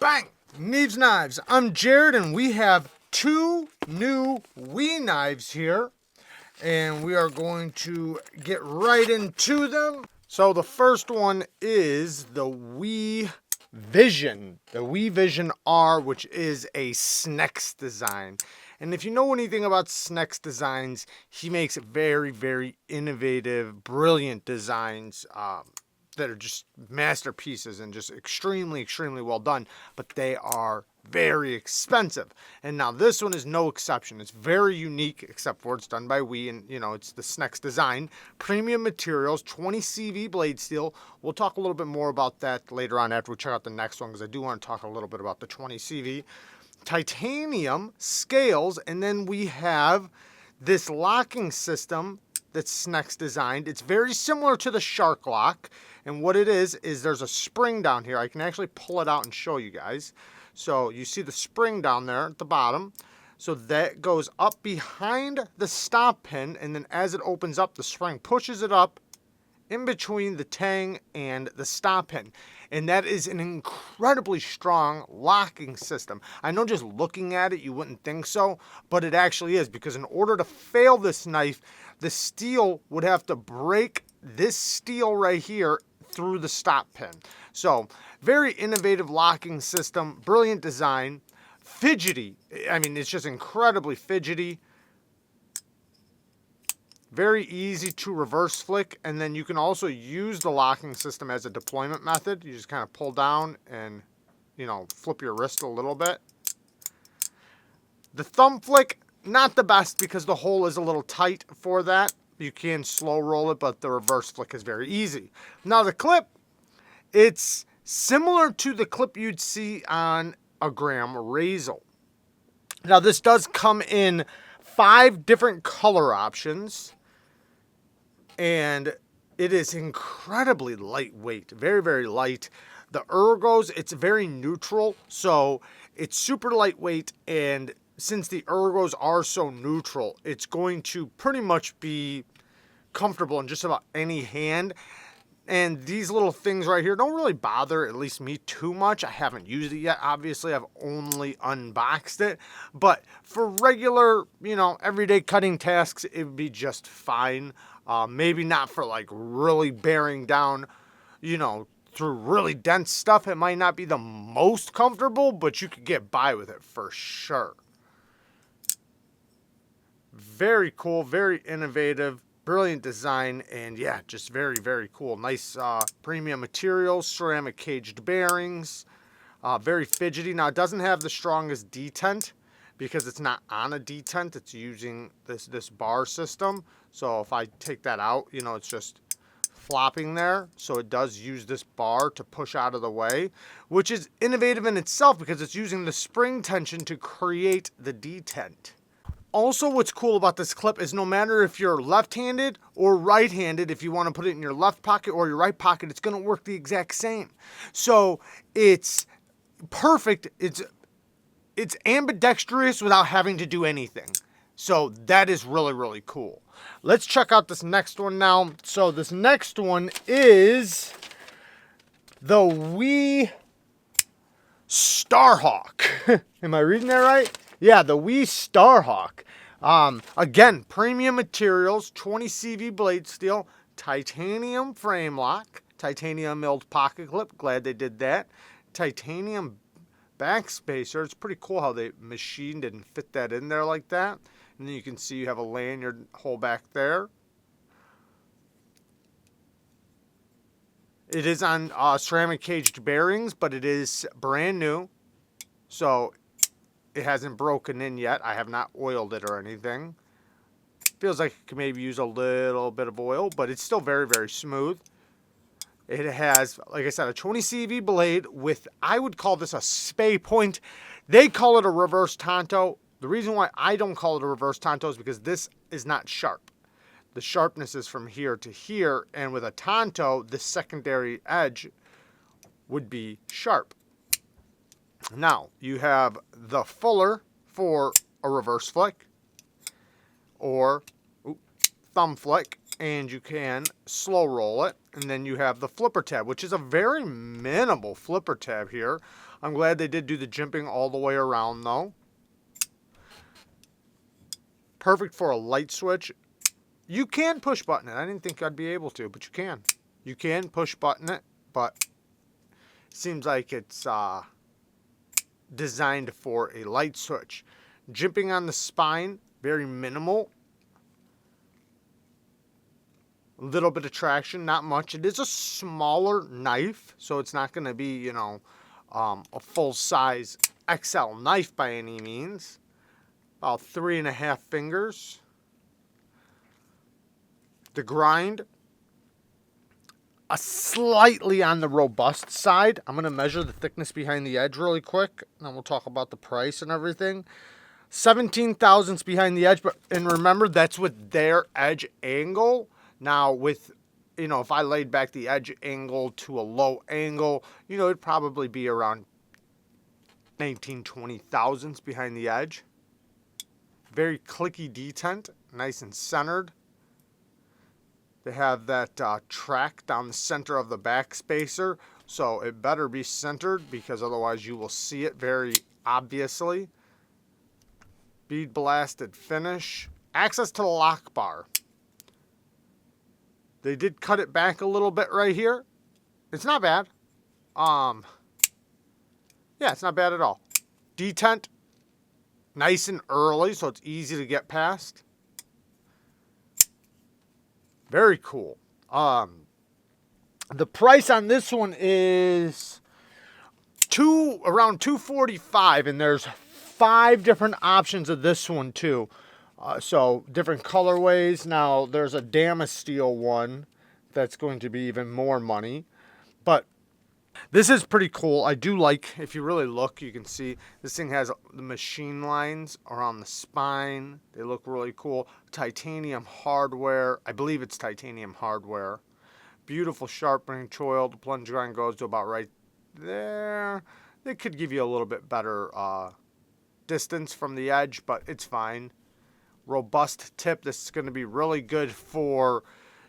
Bang! Neeves Knives. I'm Jared, and we have two new Wii knives here. And we are going to get right into them. So the first one is the Wii Vision. The Wii Vision R, which is a SNEX design. And if you know anything about SNEX designs, he makes very, very innovative, brilliant designs. That are just masterpieces and just extremely, extremely well done, but they are very expensive. And now this one is no exception. It's very unique, except for it's done by Wii, and it's the SNEX design. Premium materials, 20 CV blade steel. We'll talk a little bit more about that later on after we check out the next one, because I do want to talk a little bit about the 20 CV. Titanium scales, and then we have this locking system that's SNEX designed. It's very similar to the Shark Lock. And what it is there's a spring down here. I can actually pull it out and show you guys. So you see the spring down there at the bottom. So that goes up behind the stop pin, and then as it opens up, the spring pushes it up in between the tang and the stop pin. And that is an incredibly strong locking system. I know just looking at it, you wouldn't think so, but it actually is, because in order to fail this knife, the steel would have to break this steel right here through the stop pin. So very innovative locking system, brilliant design, fidgety. I mean, it's just incredibly fidgety. Very easy to reverse flick, and then you can also use the locking system as a deployment method. You just kind of pull down and, flip your wrist a little bit. The thumb flick, not the best because the hole is a little tight for that. You can slow roll it, but the reverse flick is very easy. Now the clip, it's similar to the clip you'd see on a Graham Razel. Now this does come in 5 different color options, and it is incredibly lightweight, very, very light. The ergos, it's very neutral, so it's super lightweight, and since the ergos are so neutral, it's going to pretty much be comfortable in just about any hand. And these little things right here don't really bother, at least me, too much. I haven't used it yet. Obviously, I've only unboxed it. But for regular, everyday cutting tasks, it would be just fine. Maybe not for like really bearing down, through really dense stuff. It might not be the most comfortable, but you could get by with it for sure. Very cool, very innovative, brilliant design, and yeah, just very, very cool. Nice premium materials, ceramic caged bearings, very fidgety. Now, it doesn't have the strongest detent because it's not on a detent. It's using this bar system. So if I take that out, it's just flopping there. So it does use this bar to push out of the way, which is innovative in itself because it's using the spring tension to create the detent. Also, what's cool about this clip is no matter if you're left-handed or right-handed, if you want to put it in your left pocket or your right pocket, it's going to work the exact same. So it's perfect. It's ambidextrous without having to do anything. So that is really, really cool. Let's check out this next one now. So this next one is the Wii Starhawk. Am I reading that right? Yeah, the Wii Starhawk. Again, premium materials, 20 CV blade steel, titanium frame lock, titanium milled pocket clip. Glad they did that. Titanium backspacer. It's pretty cool how they machined and fit that in there like that. And then you can see you have a lanyard hole back there. It is on ceramic caged bearings, but it is brand new. So it hasn't broken in yet. I have not oiled it or anything. Feels like it could maybe use a little bit of oil, but it's still very, very smooth. It has, like I said, a 20 CV blade with, I would call this a spay point. They call it a reverse tanto. The reason why I don't call it a reverse tanto is because this is not sharp. The sharpness is from here to here, and with a tanto, the secondary edge would be sharp. Now, you have the fuller for a reverse flick or thumb flick, and you can slow roll it. And then you have the flipper tab, which is a very minimal flipper tab here. I'm glad they did do the jimping all the way around, though. Perfect for a light switch. You can push button it. I didn't think I'd be able to, but you can. You can push button it, but it seems like it's designed for a light switch. Jimping on the spine, very minimal. A little bit of traction, not much. It is a smaller knife, so it's not going to be, you know, a full-size XL knife by any means. About 3.5 fingers. The grind, slightly on the robust side. I'm going to measure the thickness behind the edge really quick, and then we'll talk about the price and everything. 17 thousandths behind the edge, and remember, that's with their edge angle. Now, with, you know, if I laid back the edge angle to a low angle, you know, it'd probably be around 19, 20 thousandths behind the edge. Very clicky detent, nice and centered. They have that track down the center of the back spacer, so it better be centered because otherwise you will see it very obviously. Bead blasted finish. Access to the lock bar. They did cut it back a little bit right here. It's not bad. Yeah, it's not bad at all. Detent, nice and early, so it's easy to get past. Very cool. The price on this one is around $245, and there's 5 different options of this one too. So different colorways. Now there's a Damasteel one that's going to be even more money, but this is pretty cool. I do like, if you really look, you can see this thing has the machine lines around the spine. They look really cool. Titanium hardware. I believe it's titanium hardware. Beautiful sharpening choil. The plunge grind goes to about right there. They could give you a little bit better distance from the edge, but it's fine. Robust tip. This is going to be really good for,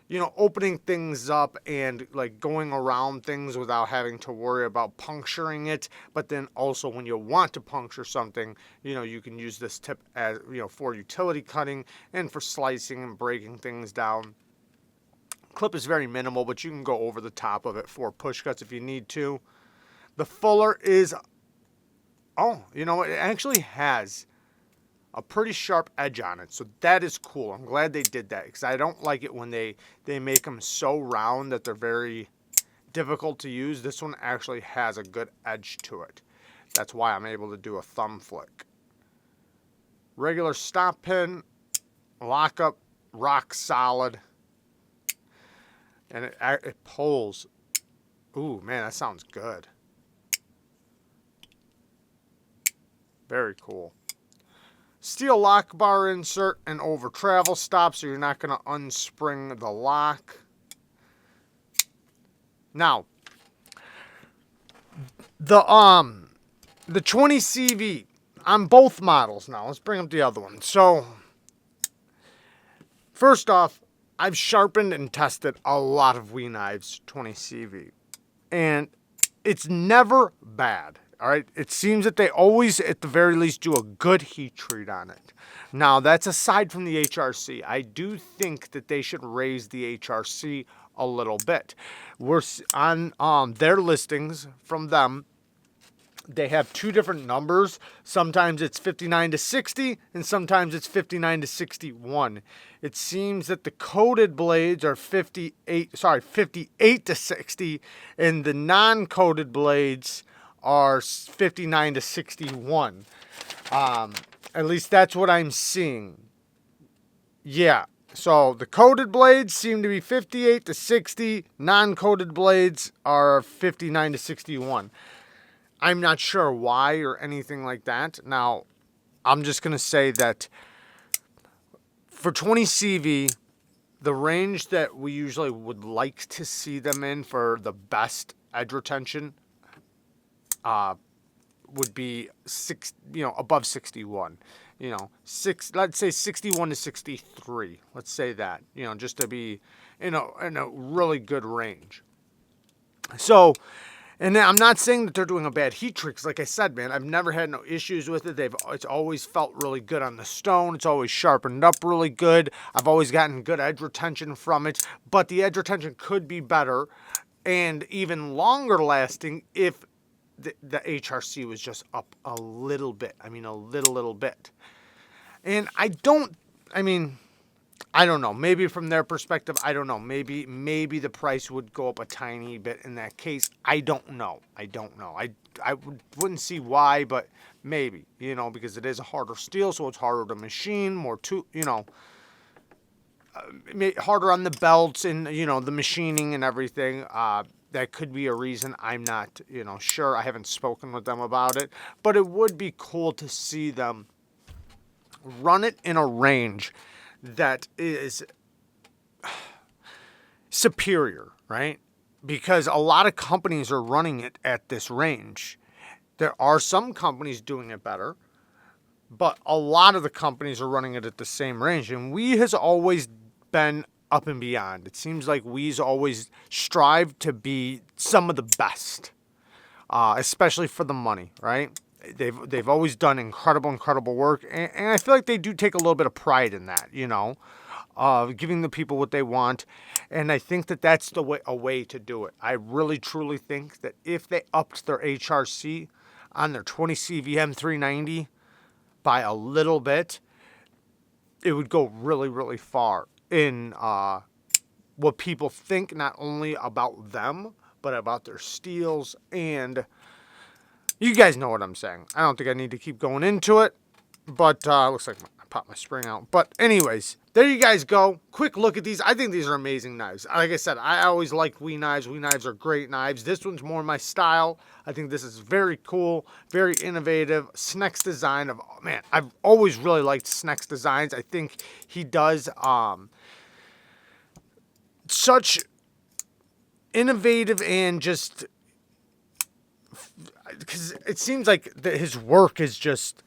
you know, opening things up and like going around things without having to worry about puncturing it. But then also when you want to puncture something, you know, you can use this tip as, you know, for utility cutting and for slicing and breaking things down. Clip is very minimal, but you can go over the top of it for push cuts if you need to. The fuller is, oh, you know, it actually has a pretty sharp edge on it, so that is cool. I'm glad they did that because I don't like it when they make them so round that they're very difficult to use. This one actually has a good edge to it. That's why I'm able to do a thumb flick. Regular stop pin, lockup, rock solid, and it pulls. Ooh, man, that sounds good. Very cool. Steel lock bar insert and over travel stop, so you're not going to unspring the lock. Now, the 20CV on both models now. Let's bring up the other one. So, first off, I've sharpened and tested a lot of WE knives 20CV, and it's never bad. All right, it seems that they always, at the very least, do a good heat treat on it. Now, that's aside from the HRC. I do think that they should raise the HRC a little bit. We're on their listings from them. They have 2 different numbers. Sometimes it's 59 to 60, and sometimes it's 59 to 61. It seems that the coated blades are 58 to 60, and the non-coated blades are 59 to 61. At least that's what I'm seeing. Yeah. So the coated blades seem to be 58 to 60. Non-coated blades are 59 to 61. I'm not sure why or anything like that. Now, I'm just going to say that for 20CV, the range that we usually would like to see them in for the best edge retention would be above 61. Let's say 61 to 63. Let's say that, just to be in a really good range. So, And I'm not saying that they're doing a bad heat treat, 'cause like I said, man, I've never had no issues with it. It's always felt really good on the stone. It's always sharpened up really good. I've always gotten good edge retention from it, but the edge retention could be better and even longer lasting if the HRC was just up a little bit. I mean, a little bit. And I don't know. Maybe from their perspective, I don't know. Maybe the price would go up a tiny bit in that case. I don't know. I wouldn't see why, but maybe, because it is a harder steel, so it's harder to machine, harder on the belts and, the machining and everything. That could be a reason. I'm not, sure. I haven't spoken with them about it, but it would be cool to see them run it in a range that is superior, right? Because a lot of companies are running it at this range. There are some companies doing it better, but a lot of the companies are running it at the same range. And we has always been up and beyond. It seems like we's always strive to be some of the best, especially for the money, right? They've always done incredible work, and I feel like they do take a little bit of pride in that, giving the people what they want, and I think that that's a way to do it. I really truly think that if they upped their HRC on their 20 CVM 390 by a little bit, it would go really far in what people think, not only about them, but about their steels. And you guys know what I'm saying. I don't think I need to keep going into it, but looks like I popped my spring out. But anyways, there you guys go. Quick look at these. I think these are amazing knives. Like I said, I always liked WE knives. WE knives are great knives. This one's more my style. I think this is very cool, very innovative. Sneck's design I've always really liked Sneck's designs. I think he does such innovative and just, because it seems like his work is just